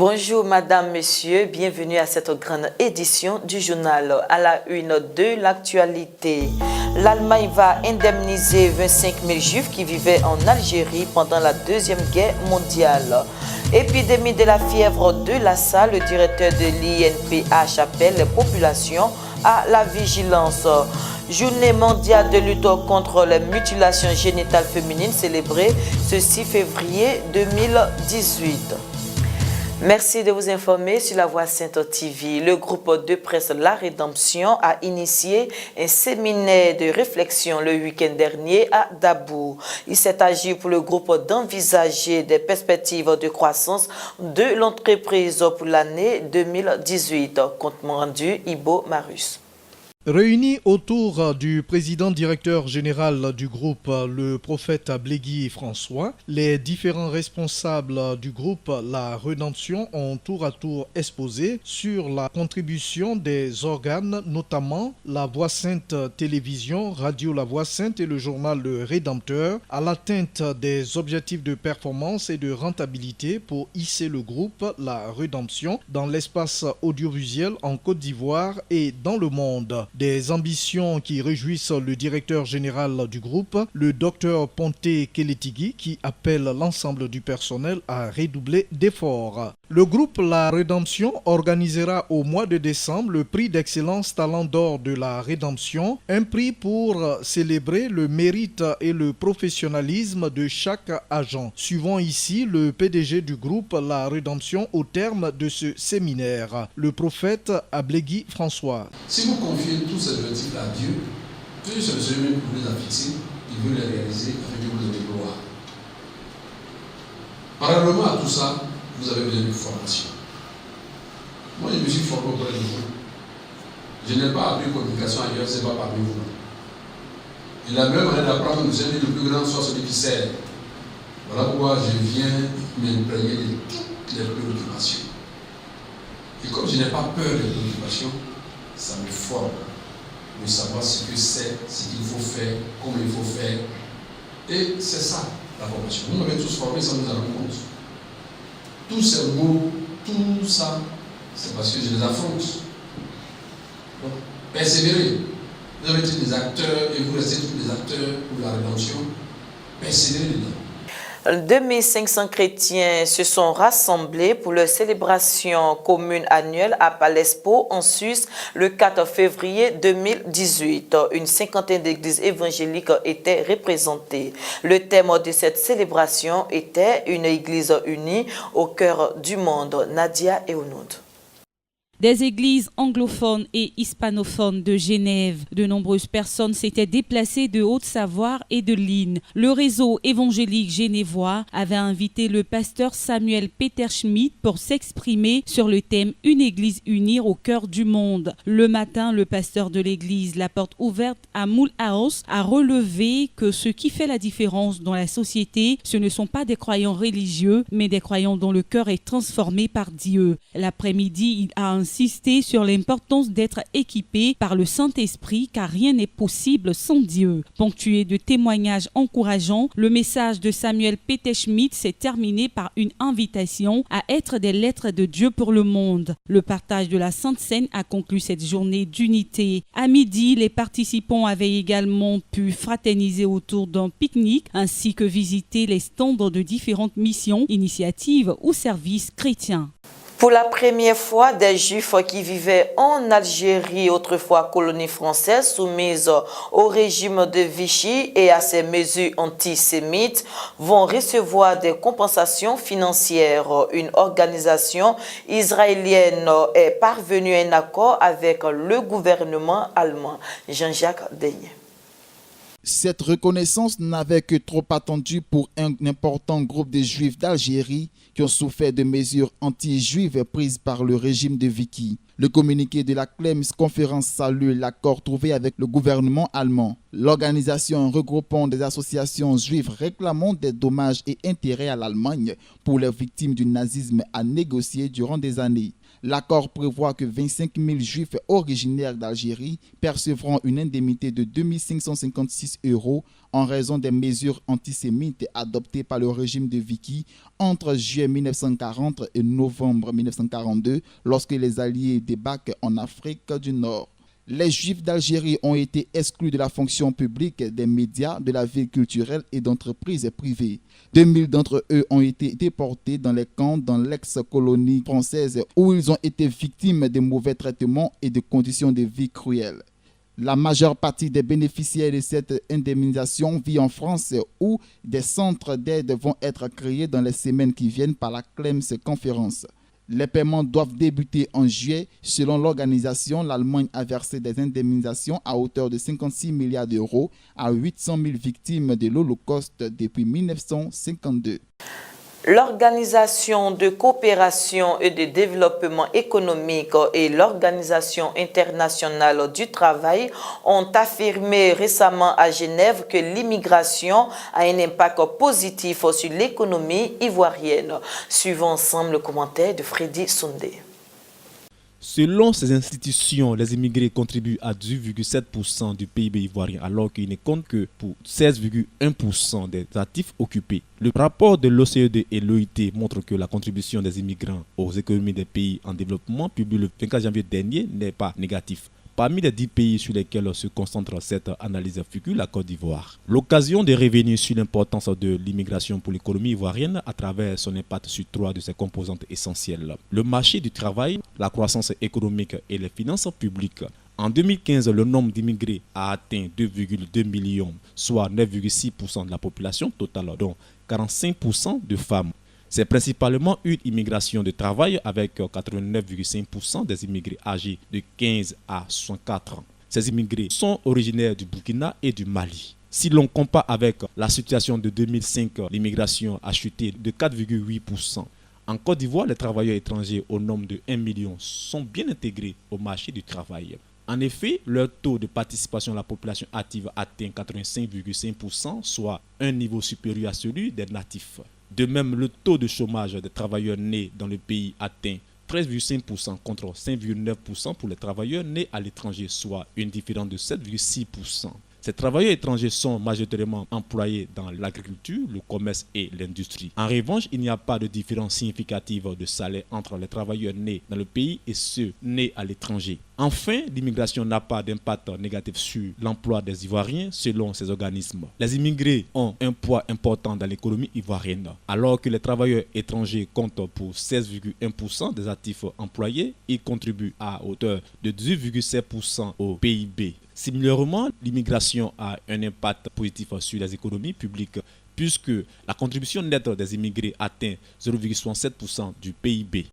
Bonjour Madame, Monsieur, bienvenue à cette grande édition du journal. À la une de l'actualité, l'Allemagne va indemniser 25 000 Juifs qui vivaient en Algérie pendant la Deuxième Guerre mondiale. Épidémie de la fièvre de Lassa, le directeur de l'INPH appelle les populations à la vigilance. Journée mondiale de lutte contre les mutilations génitales féminines célébrée ce 6 février 2018. Merci de vous informer sur la Voix Sainte TV. Le groupe de presse La Rédemption a initié un séminaire de réflexion le week-end dernier à Dabou. Il s'est agi pour le groupe d'envisager des perspectives de croissance de l'entreprise pour l'année 2018. Compte rendu Ibo Marus. Réunis autour du président directeur général du groupe, le prophète Blégui François, les différents responsables du groupe La Rédemption ont tour à tour exposé sur la contribution des organes, notamment la Voix Sainte Télévision, Radio La Voix Sainte et le journal Le Rédempteur, à l'atteinte des objectifs de performance et de rentabilité pour hisser le groupe La Rédemption dans l'espace audiovisuel en Côte d'Ivoire et dans le monde. Des ambitions qui réjouissent le directeur général du groupe, le docteur Ponté Kélétigui, qui appelle l'ensemble du personnel à redoubler d'efforts. Le groupe La Rédemption organisera au mois de décembre le prix d'excellence Talent d'Or de la Rédemption, un prix pour célébrer le mérite et le professionnalisme de chaque agent. Suivons ici le PDG du groupe La Rédemption au terme de ce séminaire, le prophète Blégui François. Si vous confiez tous ces objectifs à Dieu, plus c'est le Seigneur que vous les a fixés, il veut les réaliser afin que vous les ayez gloire. Parallèlement à tout ça, vous avez besoin de formation. Moi, je me suis formé auprès de vous. Je n'ai pas appris communication ailleurs, ce n'est pas parmi vous. Et la même manière d'apprendre, vous savez, le plus grand soit celui qui sert. Voilà pourquoi je viens m'imprégner de toutes les préoccupations. Et comme je n'ai pas peur des préoccupations, ça me forme de savoir ce que c'est, ce qu'il faut faire, comment il faut faire. Et c'est ça, la formation. Vous m'avez tous formé sans nous en rendre compte. Tous ces mots, tout ça, c'est parce que je les affronte. Donc, persévérez. Vous avez été des acteurs et vous restez tous des acteurs pour la rédemption. Persévérez dedans. 2500 chrétiens se sont rassemblés pour leur célébration commune annuelle à Palespo en Suisse le 4 février 2018. Une cinquantaine d'églises évangéliques étaient représentées. Le thème de cette célébration était une église unie au cœur du monde. Nadia Eounoud. Des églises anglophones et hispanophones de Genève. De nombreuses personnes s'étaient déplacées de Haute-Savoie et de Lille. Le réseau évangélique genevois avait invité le pasteur Samuel Peter Schmidt pour s'exprimer sur le thème « Une église unie au cœur du monde ». Le matin, le pasteur de l'église La Porte Ouverte à Mulhouse a relevé que ce qui fait la différence dans la société, ce ne sont pas des croyants religieux, mais des croyants dont le cœur est transformé par Dieu. L'après-midi, il a insisté sur l'importance d'être équipé par le Saint-Esprit car rien n'est possible sans Dieu. Ponctué de témoignages encourageants, le message de Samuel Peter Schmidt s'est terminé par une invitation à être des lettres de Dieu pour le monde. Le partage de la Sainte Seine a conclu cette journée d'unité. À midi, les participants avaient également pu fraterniser autour d'un pique-nique ainsi que visiter les stands de différentes missions, initiatives ou services chrétiens. Pour la première fois, des Juifs qui vivaient en Algérie, autrefois colonie française, soumise au régime de Vichy et à ses mesures antisémites, vont recevoir des compensations financières. Une organisation israélienne est parvenue à un accord avec le gouvernement allemand. Jean-Jacques Deigné. Cette reconnaissance n'avait que trop attendu pour un important groupe de Juifs d'Algérie qui ont souffert de mesures anti-juives prises par le régime de Vichy. Le communiqué de la Clems Conférence salue l'accord trouvé avec le gouvernement allemand. L'organisation regroupant des associations juives réclamant des dommages et intérêts à l'Allemagne pour les victimes du nazisme a négocié durant des années. L'accord prévoit que 25 000 juifs originaires d'Algérie percevront une indemnité de 2 556 € en raison des mesures antisémites adoptées par le régime de Vichy entre juillet 1940 et novembre 1942 lorsque les Alliés débarquent en Afrique du Nord. Les Juifs d'Algérie ont été exclus de la fonction publique, des médias, de la vie culturelle et d'entreprises privées. 2000 d'entre eux ont été déportés dans les camps dans l'ex-colonie française où ils ont été victimes de mauvais traitements et de conditions de vie cruelles. La majeure partie des bénéficiaires de cette indemnisation vit en France où des centres d'aide vont être créés dans les semaines qui viennent par la Clems Conférence. Les paiements doivent débuter en juillet. Selon l'organisation, l'Allemagne a versé des indemnisations à hauteur de 56 milliards d'euros à 800 000 victimes de l'Holocauste depuis 1952. L'Organisation de coopération et de développement économique et l'Organisation internationale du travail ont affirmé récemment à Genève que l'immigration a un impact positif sur l'économie ivoirienne. Suivons ensemble le commentaire de Freddy Soundé. Selon ces institutions, les immigrés contribuent à 10,7% du PIB ivoirien alors qu'ils ne comptent que pour 16,1% des actifs occupés. Le rapport de l'OCDE et l'OIT montre que la contribution des immigrants aux économies des pays en développement publié le 24 janvier dernier n'est pas négatif. Parmi les 10 pays sur lesquels se concentre cette analyse figure la Côte d'Ivoire. L'occasion de revenir sur l'importance de l'immigration pour l'économie ivoirienne à travers son impact sur 3 de ses composantes essentielles. Le marché du travail, la croissance économique et les finances publiques. En 2015, le nombre d'immigrés a atteint 2,2 millions, soit 9,6% de la population totale, dont 45% de femmes. C'est principalement une immigration de travail avec 89,5% des immigrés âgés de 15 à 64 ans. Ces immigrés sont originaires du Burkina et du Mali. Si l'on compare avec la situation de 2005, l'immigration a chuté de 4,8%. En Côte d'Ivoire, les travailleurs étrangers au nombre de 1 million sont bien intégrés au marché du travail. En effet, leur taux de participation à la population active atteint 85,5%, soit un niveau supérieur à celui des natifs. De même, le taux de chômage des travailleurs nés dans le pays atteint 13,5% contre 5,9% pour les travailleurs nés à l'étranger, soit une différence de 7,6%. Ces travailleurs étrangers sont majoritairement employés dans l'agriculture, le commerce et l'industrie. En revanche, il n'y a pas de différence significative de salaire entre les travailleurs nés dans le pays et ceux nés à l'étranger. Enfin, l'immigration n'a pas d'impact négatif sur l'emploi des Ivoiriens selon ces organismes. Les immigrés ont un poids important dans l'économie ivoirienne. Alors que les travailleurs étrangers comptent pour 16,1% des actifs employés, ils contribuent à hauteur de 10,7% au PIB. Similairement, l'immigration a un impact positif sur les économies publiques puisque la contribution nette des immigrés atteint 0,67% du PIB.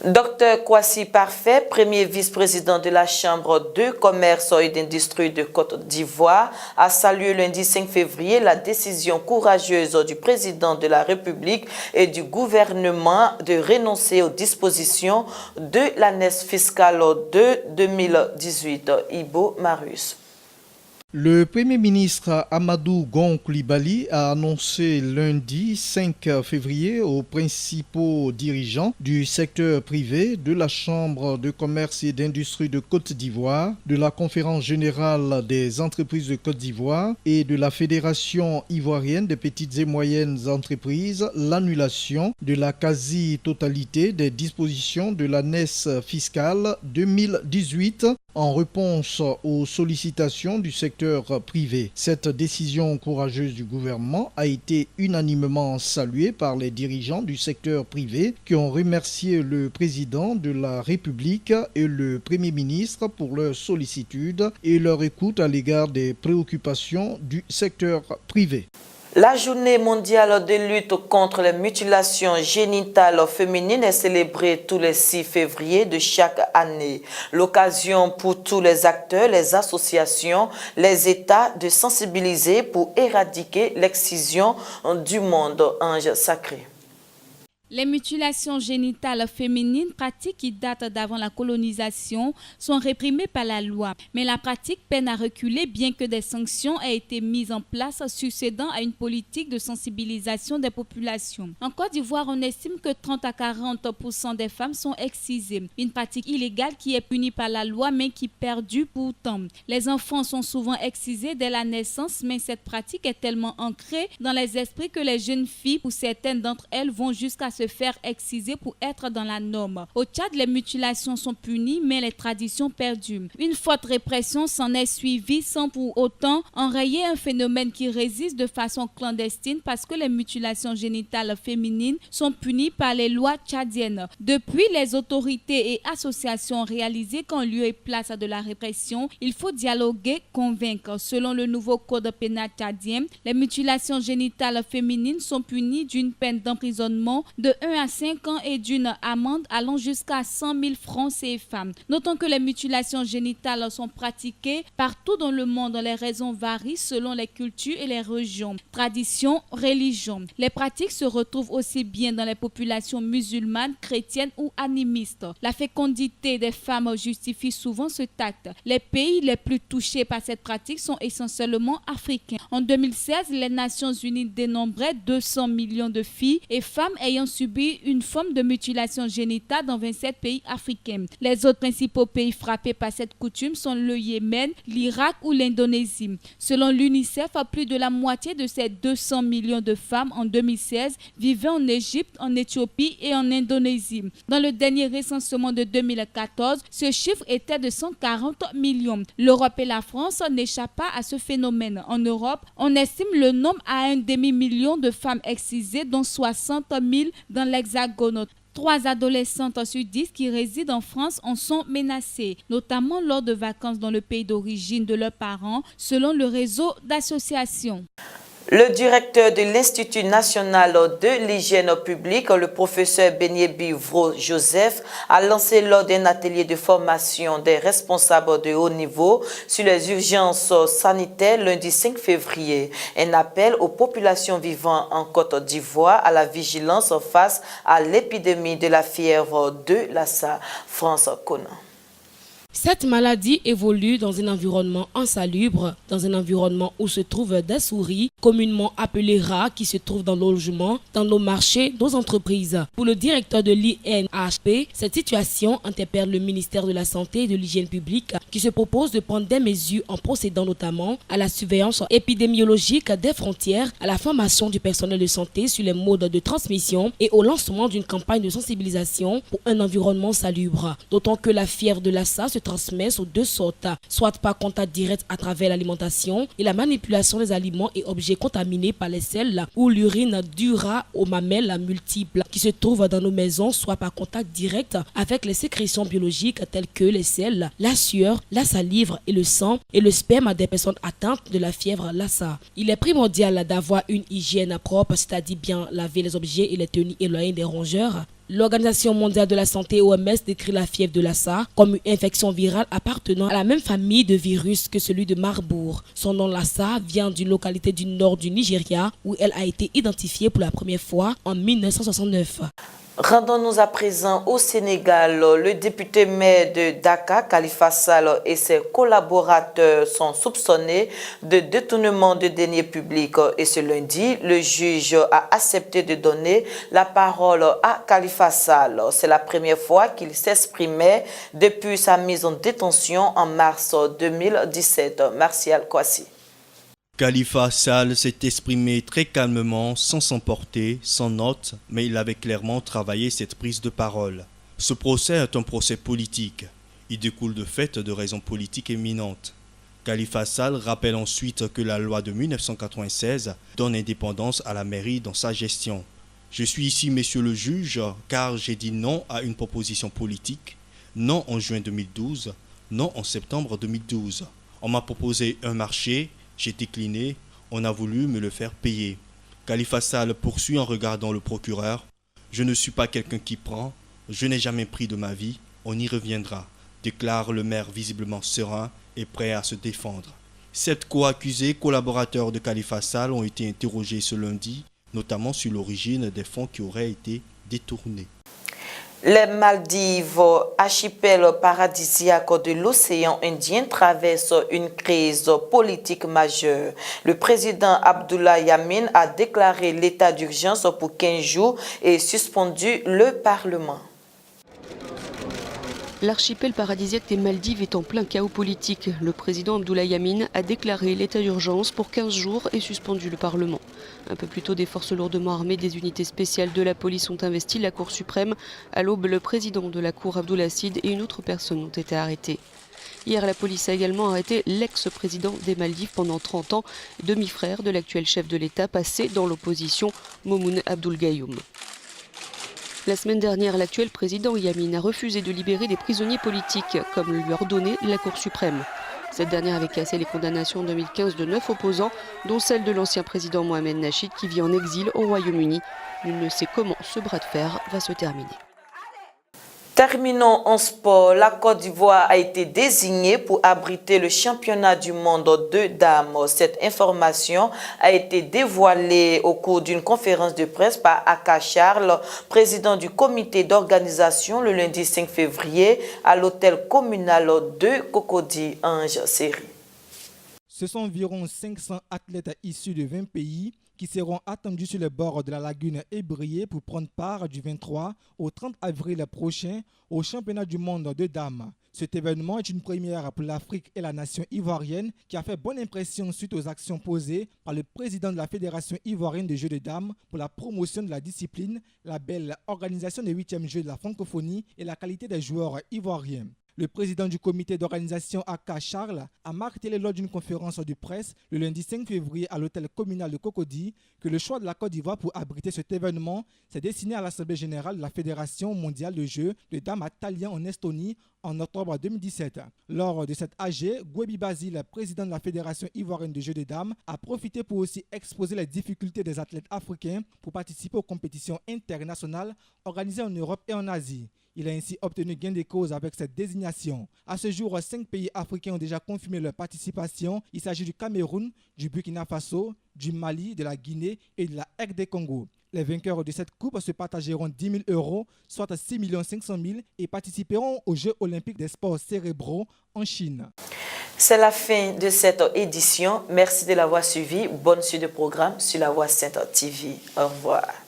Dr Kwasi Parfait, premier vice-président de la Chambre de commerce et d'industrie de Côte d'Ivoire, a salué lundi 5 février la décision courageuse du président de la République et du gouvernement de renoncer aux dispositions de l'année fiscale de 2018. Ibo Marius. Le Premier ministre Amadou Gon Coulibaly a annoncé lundi 5 février aux principaux dirigeants du secteur privé, de la Chambre de commerce et d'industrie de Côte d'Ivoire, de la Conférence générale des entreprises de Côte d'Ivoire et de la Fédération ivoirienne des petites et moyennes entreprises l'annulation de la quasi-totalité des dispositions de l'année fiscale 2018 en réponse aux sollicitations du secteur privé. Cette décision courageuse du gouvernement a été unanimement saluée par les dirigeants du secteur privé qui ont remercié le président de la République et le Premier ministre pour leur sollicitude et leur écoute à l'égard des préoccupations du secteur privé. La journée mondiale de lutte contre les mutilations génitales féminines est célébrée tous les 6 février de chaque année. L'occasion pour tous les acteurs, les associations, les États de sensibiliser pour éradiquer l'excision du monde. Ange sacré. Les mutilations génitales féminines, pratiques qui datent d'avant la colonisation, sont réprimées par la loi. Mais la pratique peine à reculer bien que des sanctions aient été mises en place succédant à une politique de sensibilisation des populations. En Côte d'Ivoire, on estime que 30 à 40% des femmes sont excisées. Une pratique illégale qui est punie par la loi mais qui perdure pourtant. Les enfants sont souvent excisés dès la naissance, mais cette pratique est tellement ancrée dans les esprits que les jeunes filles, pour certaines d'entre elles, vont jusqu'à se faire exciser pour être dans la norme. Au Tchad, les mutilations sont punies, mais les traditions perdurent. Une forte répression s'en est suivie sans pour autant enrayer un phénomène qui résiste de façon clandestine parce que les mutilations génitales féminines sont punies par les lois tchadiennes. Depuis, les autorités et associations ont réalisé qu'en lieu et place de la répression, il faut dialoguer, convaincre. Selon le nouveau code pénal tchadien, les mutilations génitales féminines sont punies d'une peine d'emprisonnement de 1 à 5 ans et d'une amende allant jusqu'à 100 000 francs CFA. Notons que les mutilations génitales sont pratiquées partout dans le monde. Les raisons varient selon les cultures et les régions, traditions, religions. Les pratiques se retrouvent aussi bien dans les populations musulmanes, chrétiennes ou animistes. La fécondité des femmes justifie souvent ce acte. Les pays les plus touchés par cette pratique sont essentiellement africains. En 2016, les Nations Unies dénombraient 200 millions de filles et femmes ayant subi une forme de mutilation génitale dans 27 pays africains. Les autres principaux pays frappés par cette coutume sont le Yémen, l'Irak ou l'Indonésie. Selon l'UNICEF, plus de la moitié de ces 200 millions de femmes en 2016 vivaient en Égypte, en Éthiopie et en Indonésie. Dans le dernier recensement de 2014, ce chiffre était de 140 millions. L'Europe et la France n'échappent pas à ce phénomène. En Europe, on estime le nombre à 1 demi-million de femmes excisées, dont 60 000 dans l'Hexagone. 3 adolescentes sur 10 qui résident en France en sont menacées, notamment lors de vacances dans le pays d'origine de leurs parents, selon le réseau d'associations. Le directeur de l'Institut national de l'hygiène publique, le professeur Benyebi Vro Joseph, a lancé lors d'un atelier de formation des responsables de haut niveau sur les urgences sanitaires lundi 5 février. Un appel aux populations vivant en Côte d'Ivoire à la vigilance face à l'épidémie de la fièvre de Lassa. France Conan. Cette maladie évolue dans un environnement insalubre, dans un environnement où se trouvent des souris, communément appelées rats, qui se trouvent dans nos logements, dans nos marchés, nos entreprises. Pour le directeur de l'INHP, cette situation interpelle le ministère de la Santé et de l'Hygiène publique, qui se propose de prendre des mesures en procédant notamment à la surveillance épidémiologique des frontières, à la formation du personnel de santé sur les modes de transmission et au lancement d'une campagne de sensibilisation pour un environnement salubre. D'autant que la fièvre de Lassa se transmet sous 2 sortes, soit par contact direct à travers l'alimentation et la manipulation des aliments et objets contaminés par les selles ou l'urine du rat aux mamelles multiples qui se trouvent dans nos maisons, soit par contact direct avec les sécrétions biologiques telles que les selles, la sueur, la salive et le sang et le sperme des personnes atteintes de la fièvre Lassa. Il est primordial d'avoir une hygiène propre, c'est-à-dire bien laver les objets et les tenir éloignés des rongeurs. L'Organisation mondiale de la santé OMS décrit la fièvre de Lassa comme une infection virale appartenant à la même famille de virus que celui de Marburg. Son nom Lassa vient d'une localité du nord du Nigeria où elle a été identifiée pour la première fois en 1969. Rendons-nous à présent au Sénégal. Le député maire de Dakar, Khalifa Sall, et ses collaborateurs sont soupçonnés de détournement de deniers publics. Et ce lundi, le juge a accepté de donner la parole à Khalifa Sall. C'est la première fois qu'il s'exprimait depuis sa mise en détention en mars 2017. Martial Kwasi. Khalifa Sall s'est exprimé très calmement, sans s'emporter, sans note, mais il avait clairement travaillé cette prise de parole. Ce procès est un procès politique. Il découle de fait de raisons politiques éminentes. Khalifa Sall rappelle ensuite que la loi de 1996 donne indépendance à la mairie dans sa gestion. Je suis ici, monsieur le juge, car j'ai dit non à une proposition politique, non en juin 2012, non en septembre 2012. On m'a proposé un marché. J'ai décliné, on a voulu me le faire payer. Khalifa Sall poursuit en regardant le procureur. Je ne suis pas quelqu'un qui prend, je n'ai jamais pris de ma vie, on y reviendra, déclare le maire visiblement serein et prêt à se défendre. 7 co-accusés collaborateurs de Khalifa Sall ont été interrogés ce lundi, notamment sur l'origine des fonds qui auraient été détournée. Les Maldives, archipel paradisiaque de l'océan Indien, traversent une crise politique majeure. Le président Abdullah Yameen a déclaré l'état d'urgence pour 15 jours et suspendu le Parlement. L'archipel paradisiaque des Maldives est en plein chaos politique. Le président Abdullah Yameen a déclaré l'état d'urgence pour 15 jours et suspendu le Parlement. Un peu plus tôt, des forces lourdement armées des unités spéciales de la police ont investi la Cour suprême. À l'aube, le président de la Cour, Abdul Hassid, et une autre personne ont été arrêtés. Hier, la police a également arrêté l'ex-président des Maldives pendant 30 ans, demi-frère de l'actuel chef de l'État passé dans l'opposition, Maumoon Abdul Gayoom. La semaine dernière, l'actuel président Yameen a refusé de libérer des prisonniers politiques, comme lui ordonnait la Cour suprême. Cette dernière avait cassé les condamnations en 2015 de 9 opposants, dont celle de l'ancien président Mohamed Nasheed qui vit en exil au Royaume-Uni. Nul ne sait comment ce bras de fer va se terminer. Terminons en sport. La Côte d'Ivoire a été désignée pour abriter le championnat du monde de dames. Cette information a été dévoilée au cours d'une conférence de presse par Aka Charles, président du comité d'organisation, le lundi 5 février à l'hôtel communal de Cocody, Ange Série. Ce sont environ 500 athlètes issus de 20 pays qui seront attendus sur les bords de la lagune Ébrié pour prendre part du 23 au 30 avril prochain au championnat du monde de dames. Cet événement est une première pour l'Afrique et la nation ivoirienne qui a fait bonne impression suite aux actions posées par le président de la Fédération ivoirienne de jeux de dames pour la promotion de la discipline, la belle organisation des 8e Jeux de la francophonie et la qualité des joueurs ivoiriens. Le président du comité d'organisation Aka Charles a martelé lors d'une conférence de presse le lundi 5 février à l'hôtel communal de Cocody que le choix de la Côte d'Ivoire pour abriter cet événement s'est destiné à l'Assemblée générale de la Fédération mondiale de jeux de dames à Tallinn en Estonie en octobre 2017. Lors de cette AG, Gwebi Basile, président de la Fédération ivoirienne de jeux de dames, a profité pour aussi exposer les difficultés des athlètes africains pour participer aux compétitions internationales organisées en Europe et en Asie. Il a ainsi obtenu gain de cause avec cette désignation. À ce jour, 5 pays africains ont déjà confirmé leur participation. Il s'agit du Cameroun, du Burkina Faso, du Mali, de la Guinée et de la RD Congo. Les vainqueurs de cette coupe se partageront 10 000 €, soit 6 500 000 et participeront aux Jeux olympiques des sports cérébraux en Chine. C'est la fin de cette édition. Merci de l'avoir suivi. Bonne suite de programme sur La Voix Sainte TV. Au revoir.